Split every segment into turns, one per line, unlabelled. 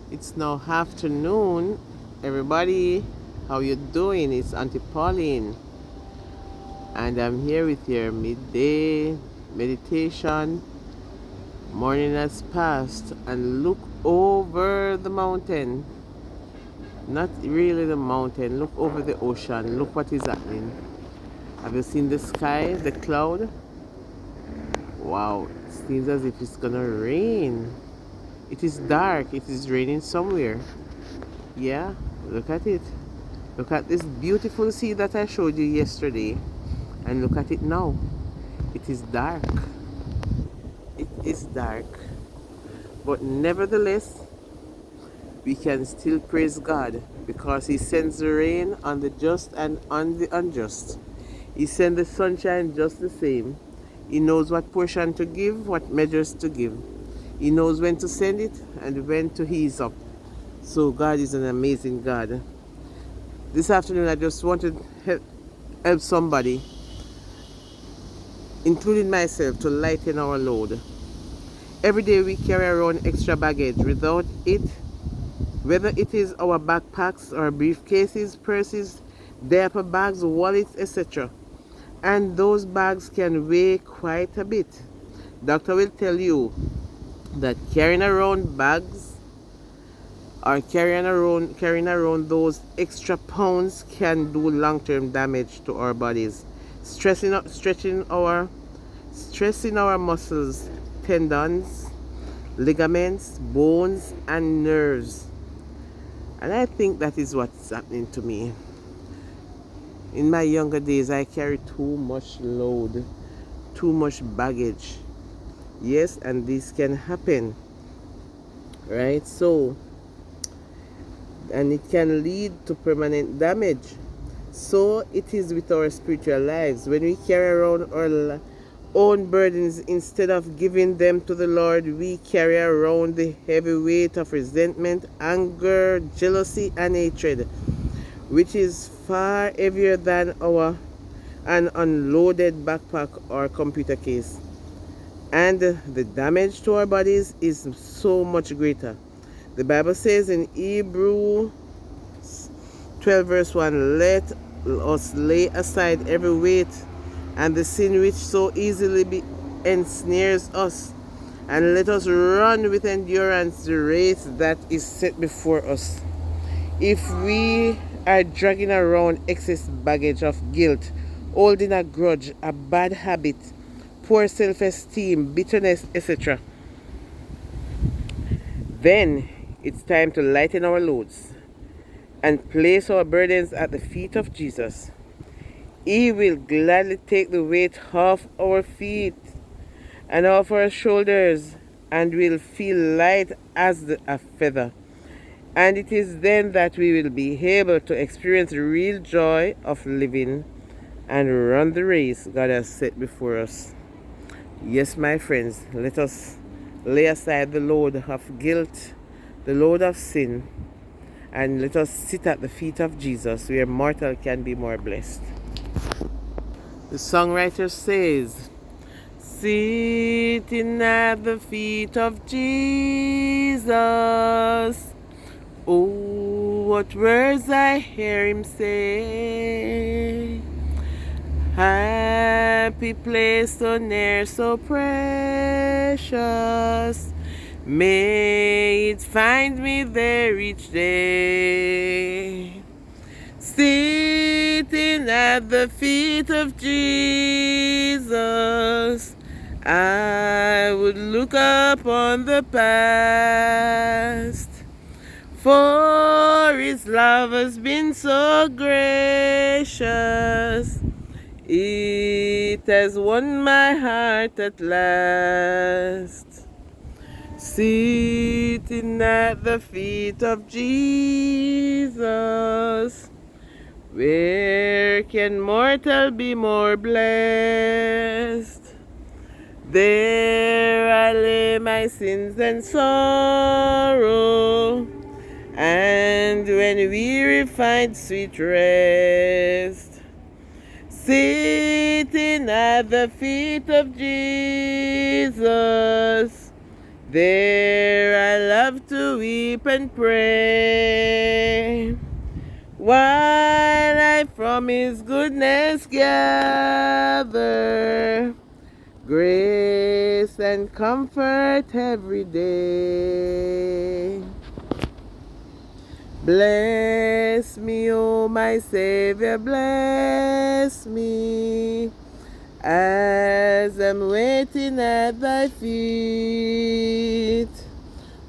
It's now afternoon. Everybody, how you doing? It's Auntie Pauline, and I'm here with your midday meditation. Morning has passed, and look over the mountain. Not really the mountain. Look over the ocean. Look what is happening. Have you seen the sky, the cloud? Wow, it seems as if it's gonna rain. It is dark. It is raining somewhere. Yeah, look at it. Look at this beautiful sea that I showed you yesterday, and look at it now. It is dark. It is dark. But nevertheless, we can still praise God because He sends the rain on the just and on the unjust. He sends the sunshine just the same. He knows what portion to give, what measures to give. He knows when to send it and when to ease up. So God is an amazing God. This afternoon I just wanted to help somebody, including myself, to lighten our load. Every day we carry around extra baggage. Without it, whether it is our backpacks or briefcases, purses, diaper bags, wallets, etc. And those bags can weigh quite a bit. Doctor will tell you that carrying around bags or carrying around those extra pounds can do long-term damage to our bodies, stressing our muscles, tendons, ligaments, bones, and nerves. And I think that is what's happening to me. In my younger days, I carried too much load, too much baggage. Yes, and this can happen, right? So, and it can lead to permanent damage. So it is with our spiritual lives. When we carry around our own burdens instead of giving them to the Lord, we carry around the heavy weight of resentment, anger, jealousy, and hatred, which is far heavier than an unloaded backpack or computer case. And the damage to our bodies is so much greater. The Bible says in Hebrews 12 verse 1, let us lay aside every weight and the sin which so easily ensnares us, and let us run with endurance the race that is set before us. If we are dragging around excess baggage of guilt, holding a grudge, a bad habit, poor self-esteem, bitterness, etc., then it's time to lighten our loads and place our burdens at the feet of Jesus. He will gladly take the weight off our feet and off our shoulders, and will feel light as a feather. And it is then that we will be able to experience the real joy of living and run the race God has set before us. Yes, my friends, let us lay aside the load of guilt, the load of sin, and let us sit at the feet of Jesus, where mortal can be more blessed. The songwriter says, sitting at the feet of Jesus, oh, what words I hear him say. Happy place so near, so precious. May it find me there each day. Sitting at the feet of Jesus, I would look upon the past. For his love has been so gracious, it has won my heart at last. Sitting at the feet of Jesus, where can mortal be more blessed? There I lay my sins and sorrow, and when weary find sweet rest. Sitting at the feet of Jesus, There I love to weep and pray, while I from his goodness gather grace and comfort every day. Bless me, O my Savior, bless me, as I'm waiting at thy feet.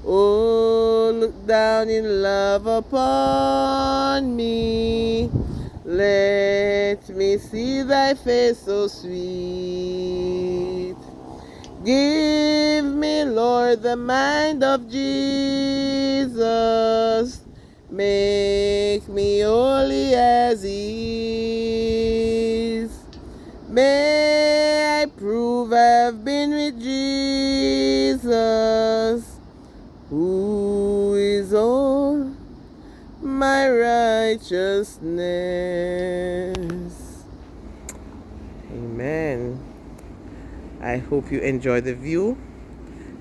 Oh, look down in love upon me. Let me see thy face so sweet. Give me, Lord, the mind of Jesus. Make me holy as he is. May I prove I've been with Jesus, who is all my righteousness. Amen. I hope you enjoy the view,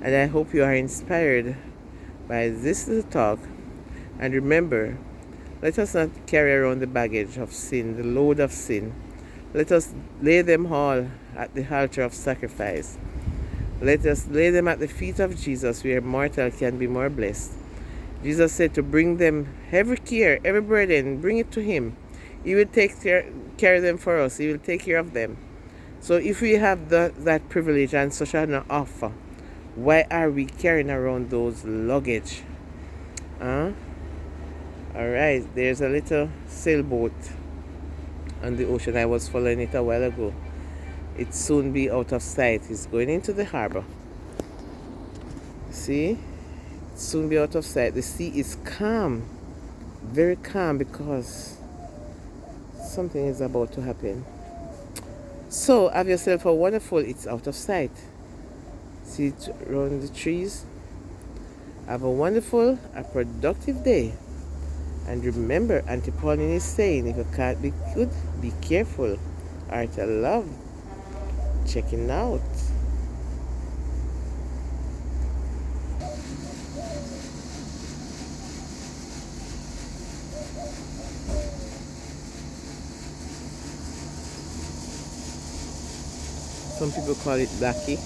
and I hope you are inspired by this little talk. And remember, let us not carry around the baggage of sin, the load of sin. Let us lay them all at the altar of sacrifice. Let us lay them at the feet of Jesus, where mortal can be more blessed. Jesus said to bring them every care, every burden, bring it to him. He will carry them for us. He will take care of them. So if we have that privilege and such an offer, why are we carrying around those luggage? Huh? Alright, there's a little sailboat on the ocean. I was following it a while ago. It soon be out of sight. It's going into the harbor. See? It soon be out of sight. The sea is calm. Very calm, because something is about to happen. So have yourself a wonderful, it's out of sight. See it around the trees. Have a wonderful, a productive day. And remember, Auntie Pauline is saying, if you can't be good, be careful. Art of love. Checking out. Some people call it blackie.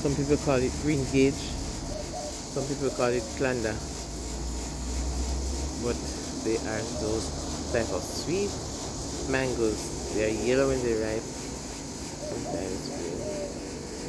Some people call it green gauge. Some people call it clander. But they are those type of sweet mangoes. They are yellow when they ripe. Sometimes